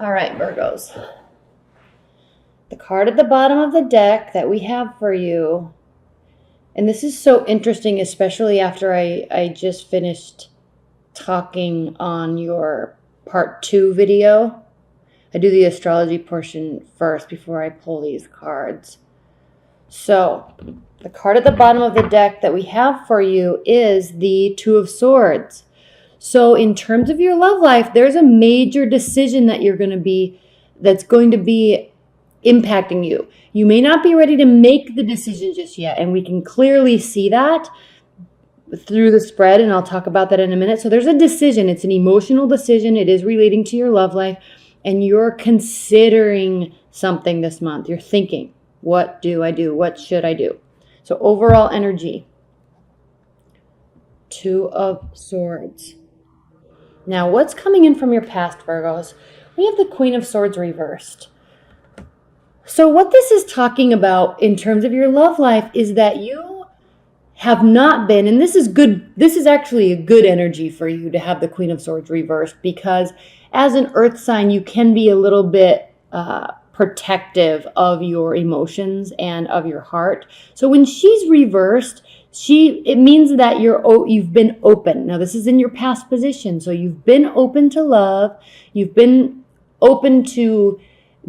All right, Virgos. The card at the bottom of the deck that we have for you, and this is so interesting, especially after I just finished talking on your part 2 video. I do the astrology portion first before I pull these cards. So, the card at the bottom of the deck that we have for you is the Two of Swords. So in terms of your love life, there's a major decision that's going to be impacting you. You may not be ready to make the decision just yet, and we can clearly see that through the spread, and I'll talk about that in a minute. So there's a decision. It's an emotional decision. It is relating to your love life, and you're considering something this month. You're thinking, what do I do? What should I do? So overall energy, Two of Swords. Now, what's coming in from your past, Virgos? We have the Queen of Swords reversed. So what this is talking about in terms of your love life is that you have not been, and this is good, this is actually a good energy for you to have the Queen of Swords reversed, because as an earth sign, you can be a little bit protective of your emotions and of your heart. So when she's reversed, it means that you've been open. Now, this is in your past position. So you've been open to love. You've been open to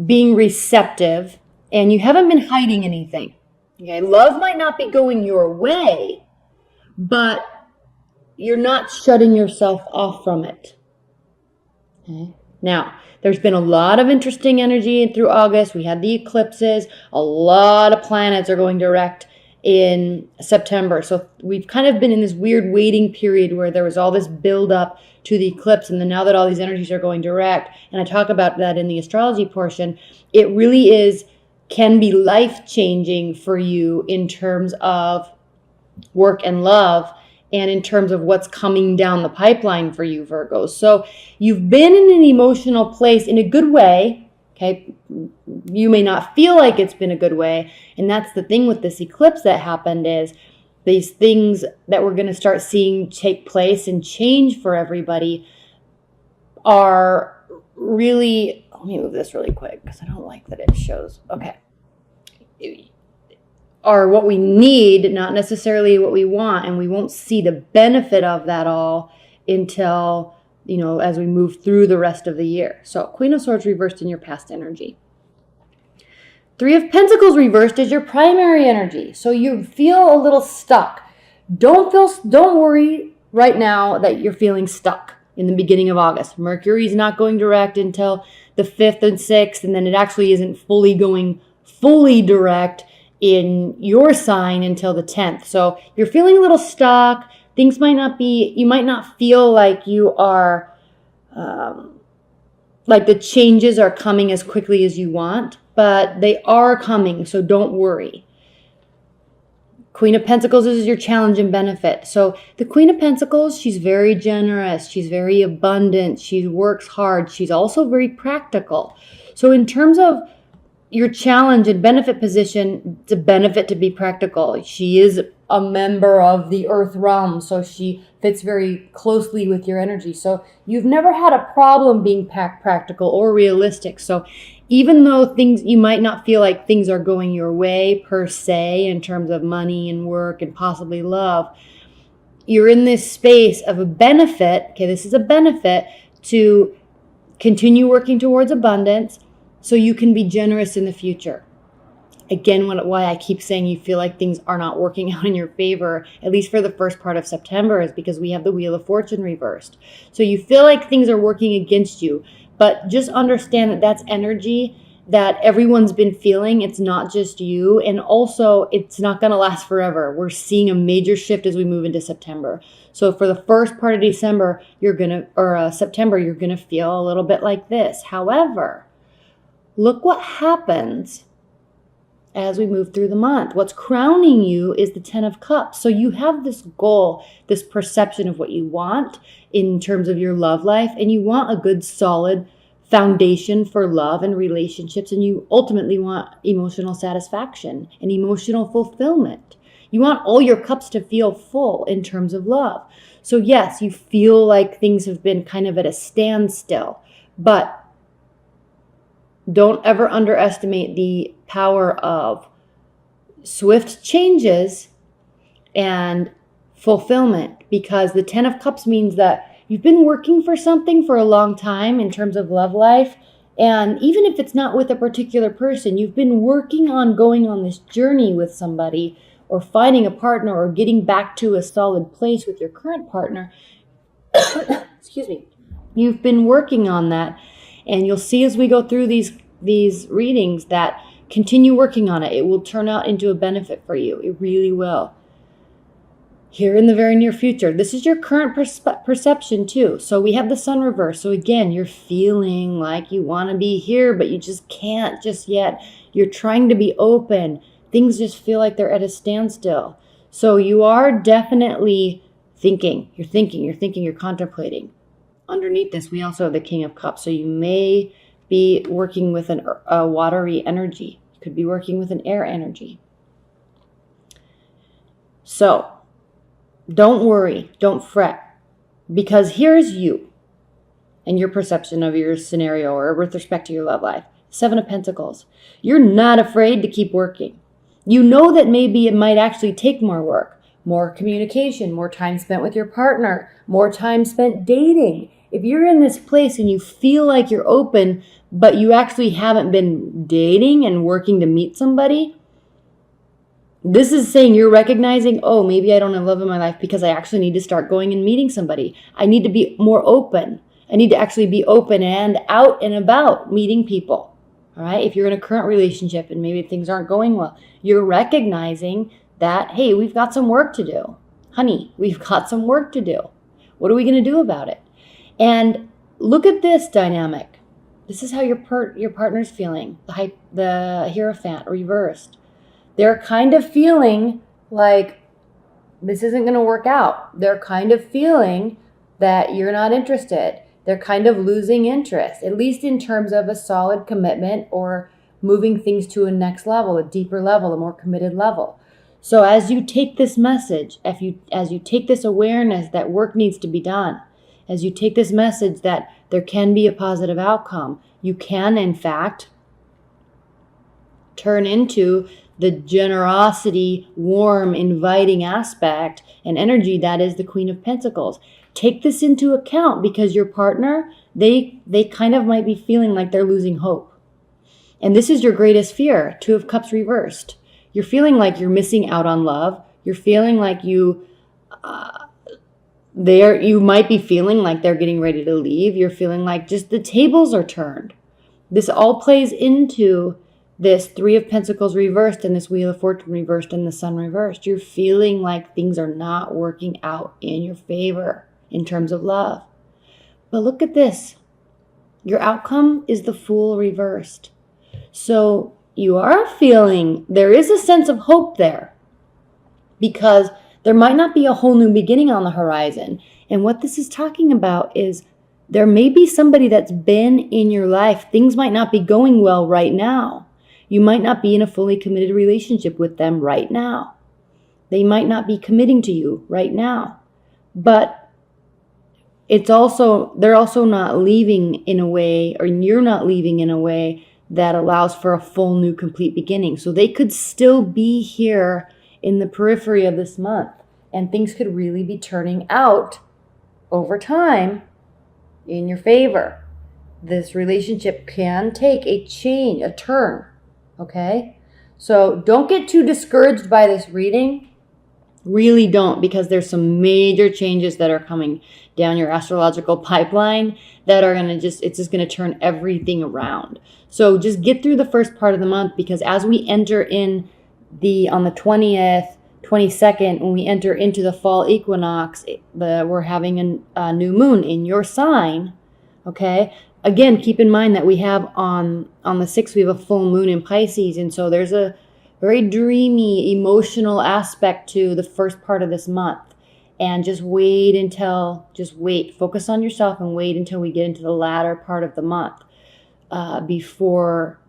being receptive, and you haven't been hiding anything. Okay, love might not be going your way, but you're not shutting yourself off from it. Okay. Now, there's been a lot of interesting energy through August. We had the eclipses. A lot of planets are going direct in September. So we've kind of been in this weird waiting period where there was all this build up to the eclipse. And then now that all these energies are going direct, and I talk about that in the astrology portion, it really can be life-changing for you in terms of work and love, and in terms of what's coming down the pipeline for you, Virgos. So you've been in an emotional place in a good way, okay? You may not feel like it's been a good way, and that's the thing with this eclipse that happened, is these things that we're going to start seeing take place and change for everybody are really, let me move this really quick because I don't like that it shows, okay, are what we need, not necessarily what we want, and we won't see the benefit of that all until, as we move through the rest of the year. So Queen of Swords reversed in your past energy. Three of Pentacles reversed is your primary energy. So you feel a little stuck. Don't worry right now that you're feeling stuck in the beginning of August. Mercury's not going direct until the 5th and 6th, and then it actually isn't fully going fully direct in your sign until the 10th. So you're feeling a little stuck. Things you might not feel like you are, like the changes are coming as quickly as you want, but they are coming, so don't worry. Queen of Pentacles is your challenge and benefit. So the Queen of Pentacles, she's very generous. She's very abundant. She works hard. She's also very practical. So in terms of your challenge and benefit position, it's a benefit to be practical. She is a member of the earth realm, so she fits very closely with your energy. So you've never had a problem being practical or realistic. So even though you might not feel like things are going your way per se in terms of money and work and possibly love, you're in this space of a benefit. Okay, this is a benefit to continue working towards abundance, so you can be generous in the future. Again, why I keep saying you feel like things are not working out in your favor, at least for the first part of September, is because we have the Wheel of Fortune reversed. So you feel like things are working against you, but just understand that that's energy that everyone's been feeling. It's not just you, and also it's not going to last forever. We're seeing a major shift as we move into September. So for the first part of September, you're going to feel a little bit like this. However, look what happens as we move through the month. What's crowning you is the 10 of Cups. So you have this goal, this perception of what you want in terms of your love life, and you want a good, solid foundation for love and relationships, and you ultimately want emotional satisfaction and emotional fulfillment. You want all your cups to feel full in terms of love. So yes, you feel like things have been kind of at a standstill, but don't ever underestimate the power of swift changes and fulfillment, because the 10 of Cups means that you've been working for something for a long time in terms of love life. And even if it's not with a particular person, you've been working on going on this journey with somebody, or finding a partner, or getting back to a solid place with your current partner. Excuse me. You've been working on that. And you'll see as we go through these readings that continue working on it. It will turn out into a benefit for you. It really will. Here in the very near future. This is your current perception too. So we have the sun reverse. So again, you're feeling like you want to be here, but you just can't just yet. You're trying to be open. Things just feel like they're at a standstill. So you are definitely thinking. You're contemplating. Underneath this, we also have the King of Cups. So you may be working with a watery energy. You could be working with an air energy. So don't worry, don't fret, because here's you and your perception of your scenario, or with respect to your love life. 7 of Pentacles. You're not afraid to keep working. You know that maybe it might actually take more work, more communication, more time spent with your partner, more time spent dating. If you're in this place and you feel like you're open, but you actually haven't been dating and working to meet somebody, this is saying you're recognizing, oh, maybe I don't have love in my life because I actually need to start going and meeting somebody. I need to be more open. I need to actually be open and out and about meeting people. All right. If you're in a current relationship and maybe things aren't going well, you're recognizing that, hey, we've got some work to do. Honey, we've got some work to do. What are we going to do about it? And look at this dynamic. This is how your partner's feeling. The Hierophant reversed. They're kind of feeling like this isn't going to work out. They're kind of feeling that you're not interested. They're kind of losing interest, at least in terms of a solid commitment or moving things to a next level, a deeper level, a more committed level. So as you take this message, as you take this awareness that work needs to be done, as you take this message that there can be a positive outcome, you can, in fact, turn into the generosity, warm, inviting aspect and energy that is the Queen of Pentacles. Take this into account, because your partner, they kind of might be feeling like they're losing hope. And this is your greatest fear, 2 of Cups reversed. You're feeling like you're missing out on love. You're feeling like you might be feeling like they're getting ready to leave. You're feeling like just the tables are turned. This all plays into this 3 of Pentacles reversed and this Wheel of Fortune reversed and the Sun reversed. You're feeling like things are not working out in your favor in terms of love. But look at this. Your outcome is the Fool reversed. So you are feeling there is a sense of hope there, because there might not be a whole new beginning on the horizon. And what this is talking about is there may be somebody that's been in your life. Things might not be going well right now. You might not be in a fully committed relationship with them right now. They might not be committing to you right now. But they're also not leaving in a way, or you're not leaving in a way that allows for a full new complete beginning. So they could still be here in the periphery of this month, and things could really be turning out over time in your favor. This relationship can take a change, a turn. Okay? So don't get too discouraged by this reading. Really don't, because there's some major changes that are coming down your astrological pipeline that are it's just going to turn everything around. So just get through the first part of the month, because as we enter on the 20th, 22nd, when we enter into the fall equinox, we're having a new moon in your sign. Okay? Again, keep in mind that we have on the 6th, we have a full moon in Pisces. And so there's a very dreamy, emotional aspect to the first part of this month. And just wait, focus on yourself and wait until we get into the latter part of the month. Before,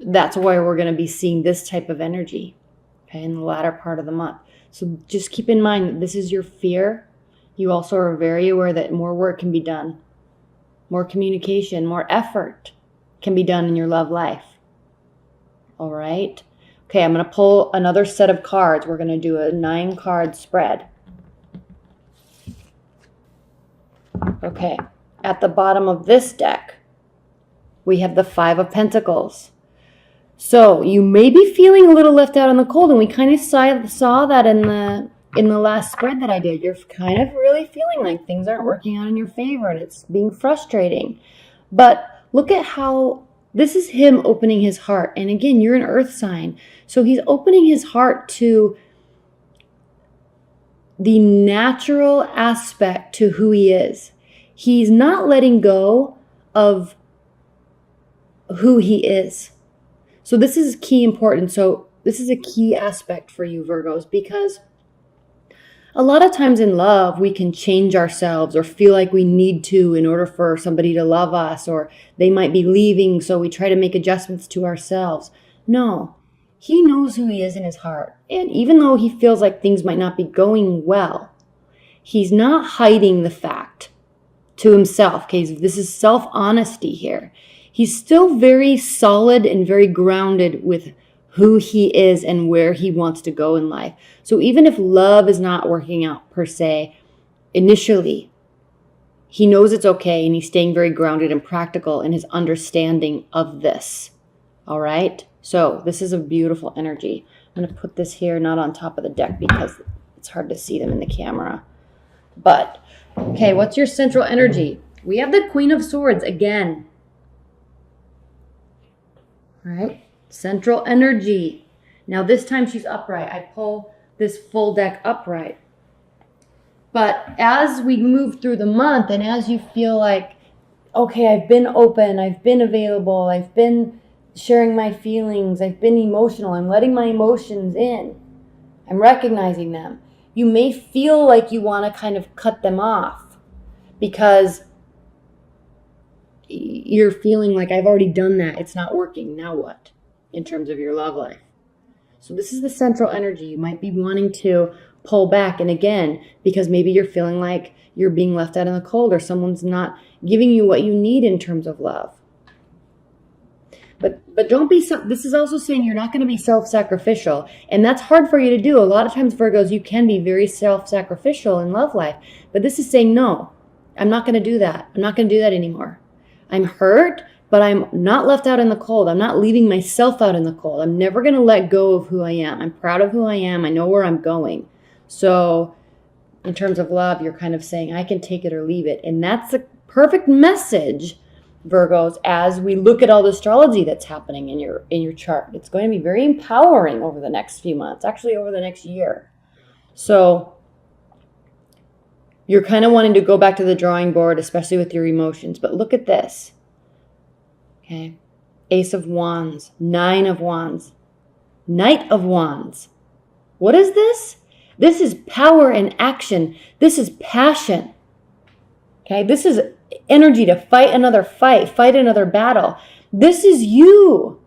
that's where we're going to be seeing this type of energy, okay, in the latter part of the month. So just keep in mind that this is your fear. You also are very aware that more work can be done. More communication, more effort. can be done in your love life. All right. Okay, I'm going to pull another set of cards. We're going to do a 9-card spread. Okay, at the bottom of this deck, we have the 5 of Pentacles. So you may be feeling a little left out in the cold, and we kind of saw that in the last spread that I did. You're kind of really feeling like things aren't working out in your favor, and it's being frustrating. But look at how this is him opening his heart. And again, you're an earth sign. So he's opening his heart to the natural aspect to who he is. He's not letting go of who he is. So this is key important. So this is a key aspect for you, Virgos, because a lot of times in love, we can change ourselves or feel like we need to in order for somebody to love us, or they might be leaving, so we try to make adjustments to ourselves. No, he knows who he is in his heart. And even though he feels like things might not be going well, he's not hiding the fact to himself. Okay, this is self-honesty here. He's still very solid and very grounded with who he is and where he wants to go in life. So even if love is not working out per se, initially, he knows it's okay, and he's staying very grounded and practical in his understanding of this. All right? So this is a beautiful energy. I'm going to put this here, not on top of the deck because it's hard to see them in the camera. But, okay, what's your central energy? We have the Queen of Swords again. All right? Central energy. Now this time she's upright. I pull this full deck upright. But as we move through the month, and as you feel like, okay, I've been open, I've been available, I've been sharing my feelings, I've been emotional, I'm letting my emotions in, I'm recognizing them. You may feel like you want to kind of cut them off because you're feeling like, I've already done that, it's not working, now what? In terms of your love life. So this is the central energy. You might be wanting to pull back. And again, because maybe you're feeling like you're being left out in the cold, or someone's not giving you what you need in terms of love. But don't be, this is also saying you're not going to be self-sacrificial. And that's hard for you to do. A lot of times, Virgos, you can be very self-sacrificial in love life. But this is saying, no, I'm not going to do that. I'm not going to do that anymore. I'm hurt, but I'm not left out in the cold. I'm not leaving myself out in the cold. I'm never going to let go of who I am. I'm proud of who I am. I know where I'm going. So in terms of love, you're kind of saying, I can take it or leave it. And that's a perfect message, Virgos, as we look at all the astrology that's happening in your chart. It's going to be very empowering over the next few months, actually over the next year. So you're kind of wanting to go back to the drawing board, especially with your emotions. But look at this. Okay, Ace of Wands, 9 of Wands, Knight of Wands. What is this? This is power and action. This is passion. Okay, this is energy to fight another fight, fight another battle. This is you.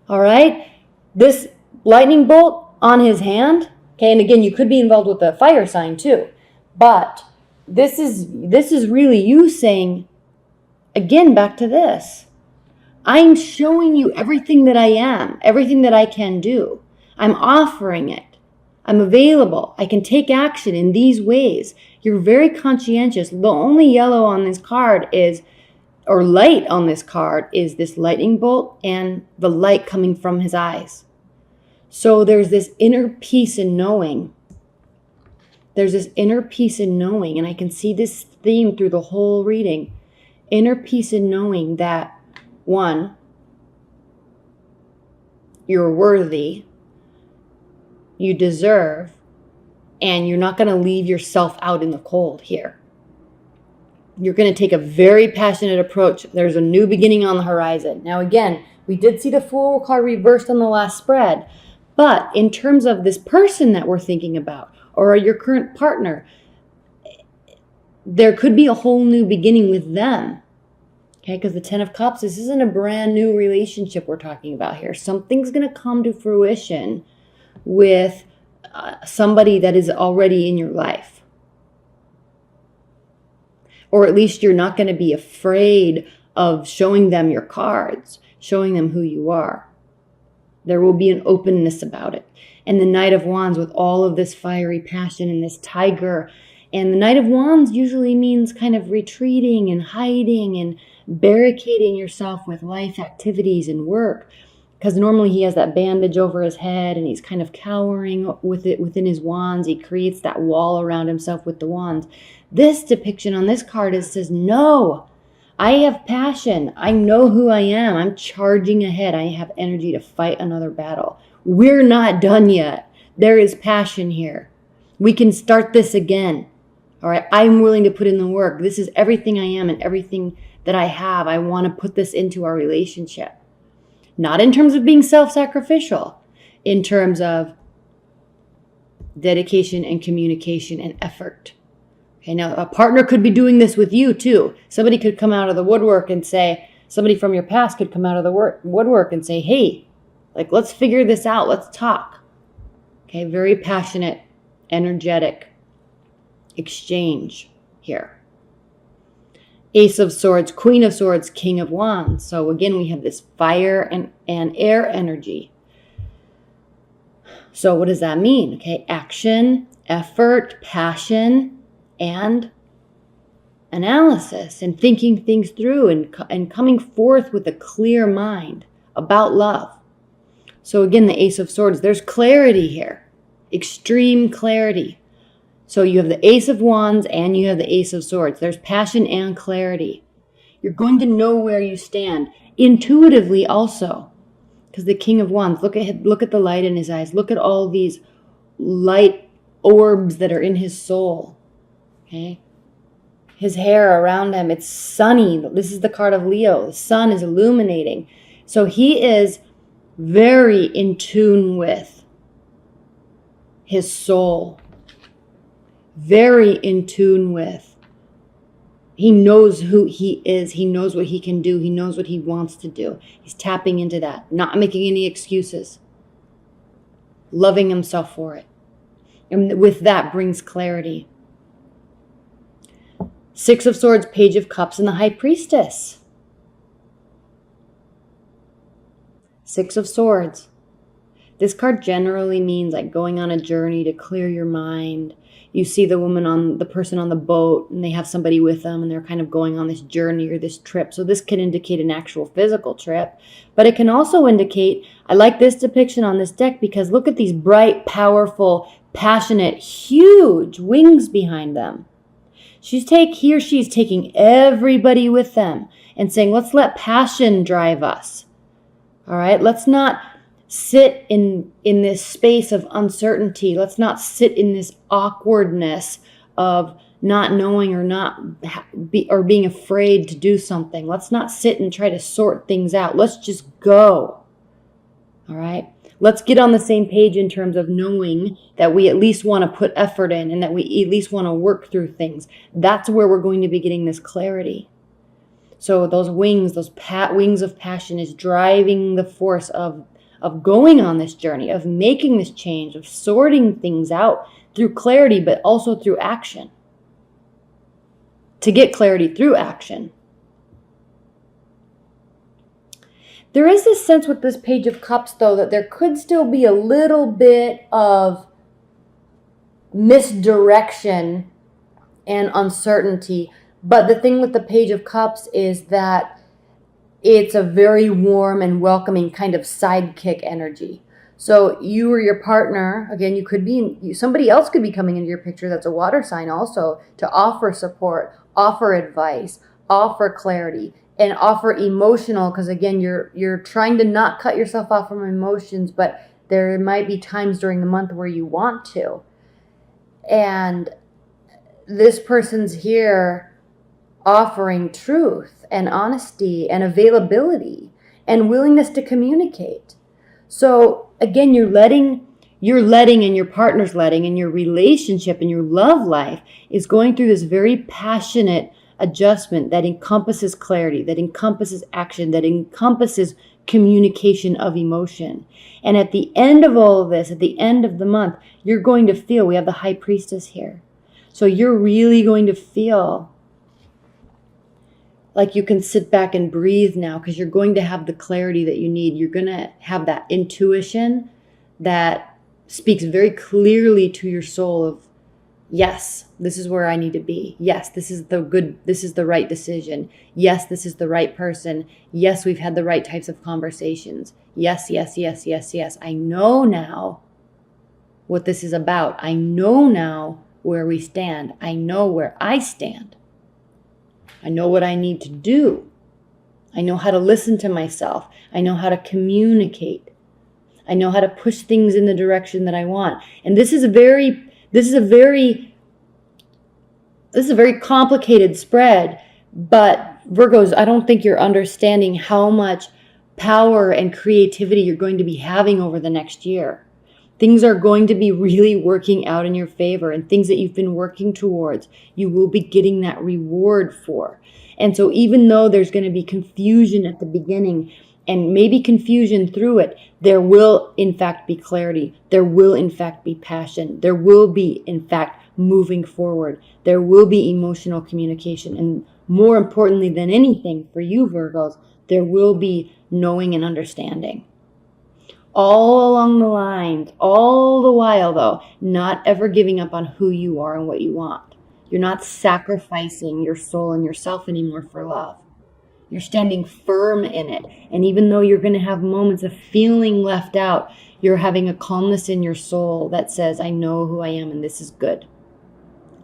All right, this lightning bolt on his hand. Okay, and again, you could be involved with the fire sign too, but this is really you saying, again, back to this. I'm showing you everything that I am, everything that I can do. I'm offering it. I'm available. I can take action in these ways. You're very conscientious. The only yellow on this card is, or light on this card, is this lightning bolt and the light coming from his eyes. So there's this inner peace in knowing. There's this inner peace in knowing, and I can see this theme through the whole reading. Inner peace in knowing that, one, you're worthy, you deserve, and you're not going to leave yourself out in the cold here. You're going to take a very passionate approach. There's a new beginning on the horizon. Now, again, we did see the Fool card reversed on the last spread, but in terms of this person that we're thinking about, or your current partner, there could be a whole new beginning with them. Okay, because the 10 of Cups, this isn't a brand new relationship we're talking about here. Something's going to come to fruition with somebody that is already in your life. Or at least you're not going to be afraid of showing them your cards, showing them who you are. There will be an openness about it. And the Knight of Wands with all of this fiery passion and this tiger. And the Knight of Wands usually means kind of retreating and hiding and barricading yourself with life activities and work. Because normally he has that bandage over his head and he's kind of cowering with it within his wands. He creates that wall around himself with the wands. This depiction on this card says, no, I have passion. I know who I am. I'm charging ahead. I have energy to fight another battle. We're not done yet. There is passion here. We can start this again. All right. I'm willing to put in the work. This is everything I am and everything that I have. I want to put this into our relationship. Not in terms of being self-sacrificial, in terms of dedication and communication and effort. Okay, now a partner could be doing this with you too. Somebody could come out of the woodwork and say, somebody from your past could come out of the woodwork and say, hey, like, let's figure this out. Let's talk. Okay, very passionate, energetic exchange here. Ace of Swords, Queen of Swords, King of Wands. So again, we have this fire and air energy. So what does that mean? Okay, action, effort, passion, and analysis, and thinking things through and coming forth with a clear mind about love. So again, the Ace of Swords, there's clarity here, extreme clarity. So you have the Ace of Wands and you have the Ace of Swords. There's passion and clarity. You're going to know where you stand intuitively also, because the King of Wands, look at the light in his eyes. Look at all these light orbs that are in his soul. Okay, his hair around him, it's sunny. This is the card of Leo. The sun is illuminating. So he is very in tune with his soul. Very in tune with. He knows who he is. He knows what he can do. He knows what he wants to do. He's tapping into that, not making any excuses. Loving himself for it. And with that brings clarity. Six of Swords, Page of Cups, and the High Priestess. Six of Swords. This card generally means like going on a journey to clear your mind. You see the person on the boat, and they have somebody with them, and they're kind of going on this journey or this trip. So this can indicate an actual physical trip, but it can also indicate, I like this depiction on this deck because look at these bright, powerful, passionate, huge wings behind them. She's taking everybody with them and saying, let's let passion drive us. All right, let's not sit in this space of uncertainty. Let's not sit in this awkwardness of not knowing or being afraid to do something. Let's not sit and try to sort things out. Let's just go. All right. Let's get on the same page in terms of knowing that we at least want to put effort in and that we at least want to work through things. That's where we're going to be getting this clarity. So those wings, wings of passion is driving the force of going on this journey, of making this change, of sorting things out through clarity, but also through action. To get clarity through action. There is this sense with this Page of Cups, though, that there could still be a little bit of misdirection and uncertainty. But the thing with the Page of Cups is that it's a very warm and welcoming kind of sidekick energy. So you or your partner, again, somebody else could be coming into your picture that's a water sign also, to offer support, offer advice, offer clarity, and offer emotional, because again, you're trying to not cut yourself off from emotions, but there might be times during the month where you want to. And this person's here offering truth and honesty and availability and willingness to communicate. So again, you're letting and your partner's letting, and your relationship and your love life is going through this very passionate adjustment that encompasses clarity, that encompasses action, that encompasses communication of emotion. And at the end of all of this, at the end of the month, you're going to feel, we have the High Priestess here. So you're really going to feel like you can sit back and breathe now, because you're going to have the clarity that you need. You're going to have that intuition that speaks very clearly to your soul of, yes, this is where I need to be. Yes, this is the right decision. Yes, this is the right person. Yes, we've had the right types of conversations. Yes, yes, yes, yes, yes. I know now what this is about. I know now where we stand. I know where I stand. I know what I need to do. I know how to listen to myself. I know how to communicate. I know how to push things in the direction that I want. And this is a very complicated spread, but Virgos, I don't think you're understanding how much power and creativity you're going to be having over the next year. Things are going to be really working out in your favor, and things that you've been working towards, you will be getting that reward for. And so even though there's going to be confusion at the beginning, and maybe confusion through it, there will in fact be clarity. There will in fact be passion. There will be in fact moving forward. There will be emotional communication. And more importantly than anything for you Virgos, there will be knowing and understanding. All along the lines, all the while though, not ever giving up on who you are and what you want. You're not sacrificing your soul and yourself anymore for love. You're standing firm in it. And even though you're going to have moments of feeling left out, you're having a calmness in your soul that says, I know who I am and this is good.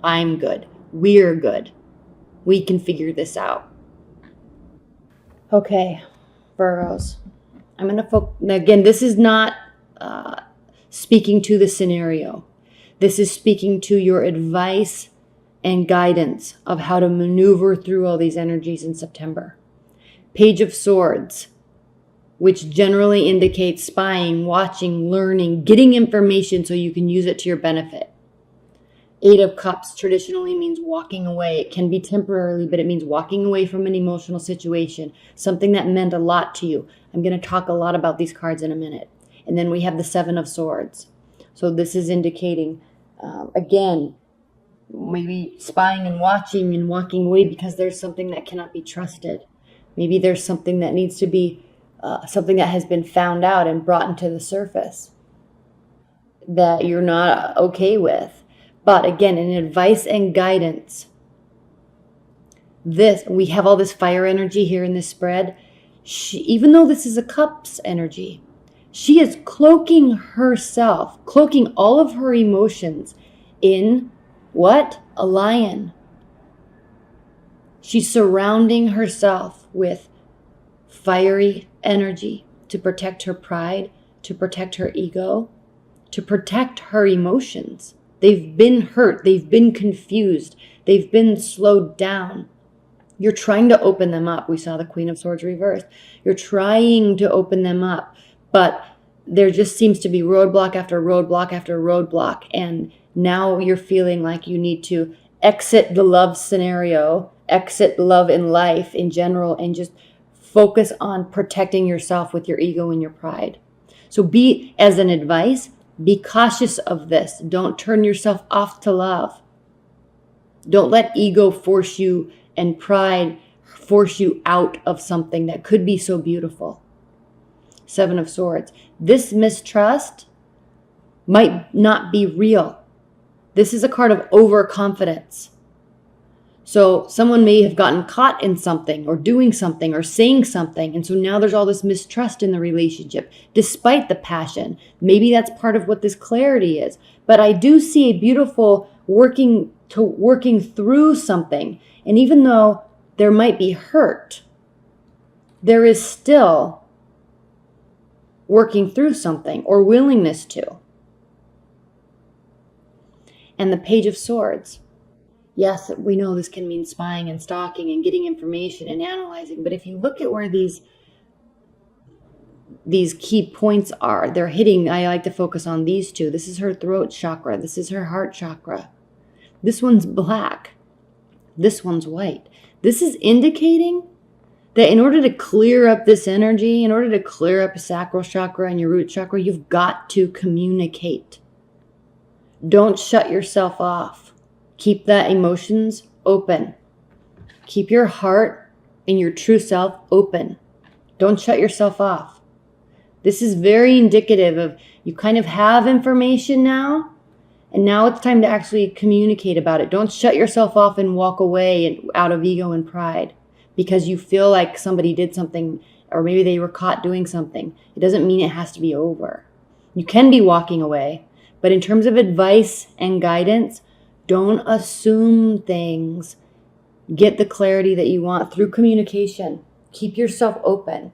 I'm good. We're good. We can figure this out. Okay, Virgos. I'm going to focus. Again, this is not speaking to the scenario. This is speaking to your advice and guidance of how to maneuver through all these energies in September. Page of Swords, which generally indicates spying, watching, learning, getting information so you can use it to your benefit. 8 of Cups traditionally means walking away. It can be temporarily, but it means walking away from an emotional situation, something that meant a lot to you. I'm going to talk a lot about these cards in a minute. And then we have the 7 of Swords. So this is indicating, again, maybe spying and watching and walking away because there's something that cannot be trusted. Maybe there's something that needs to be, something that has been found out and brought into the surface that you're not okay with. But again, in advice and guidance, we have all this fire energy here in this spread. Even though this is a Cups energy, she is cloaking herself, cloaking all of her emotions in what? A lion. She's surrounding herself with fiery energy to protect her pride, to protect her ego, to protect her emotions. They've been hurt. They've been confused. They've been slowed down. You're trying to open them up. We saw the Queen of Swords reversed. You're trying to open them up, but there just seems to be roadblock after roadblock after roadblock. And now you're feeling like you need to exit the love scenario, exit love in life in general, and just focus on protecting yourself with your ego and your pride. So as an advice, be cautious of this. Don't turn yourself off to love. Don't let ego force you and pride force you out of something that could be so beautiful. 7 of Swords. This mistrust might not be real. This is a card of overconfidence. So someone may have gotten caught in something or doing something or saying something. And so now there's all this mistrust in the relationship, despite the passion. Maybe that's part of what this clarity is. But I do see a beautiful working through something. And even though there might be hurt, there is still working through something or willingness to. And the Page of Swords. Yes, we know this can mean spying and stalking and getting information and analyzing, but if you look at where these key points are, they're hitting, I like to focus on these two. This is her throat chakra. This is her heart chakra. This one's black. This one's white. This is indicating that in order to clear up this energy, in order to clear up your sacral chakra and your root chakra, you've got to communicate. Don't shut yourself off. Keep that emotions open. Keep your heart in your true self open. Don't shut yourself off. This is very indicative of you kind of have information now, and now it's time to actually communicate about it. Don't shut yourself off and walk away out of ego and pride because you feel like somebody did something or maybe they were caught doing something. It doesn't mean it has to be over. You can be walking away, but in terms of advice and guidance, don't assume things. Get the clarity that you want through communication. Keep yourself open.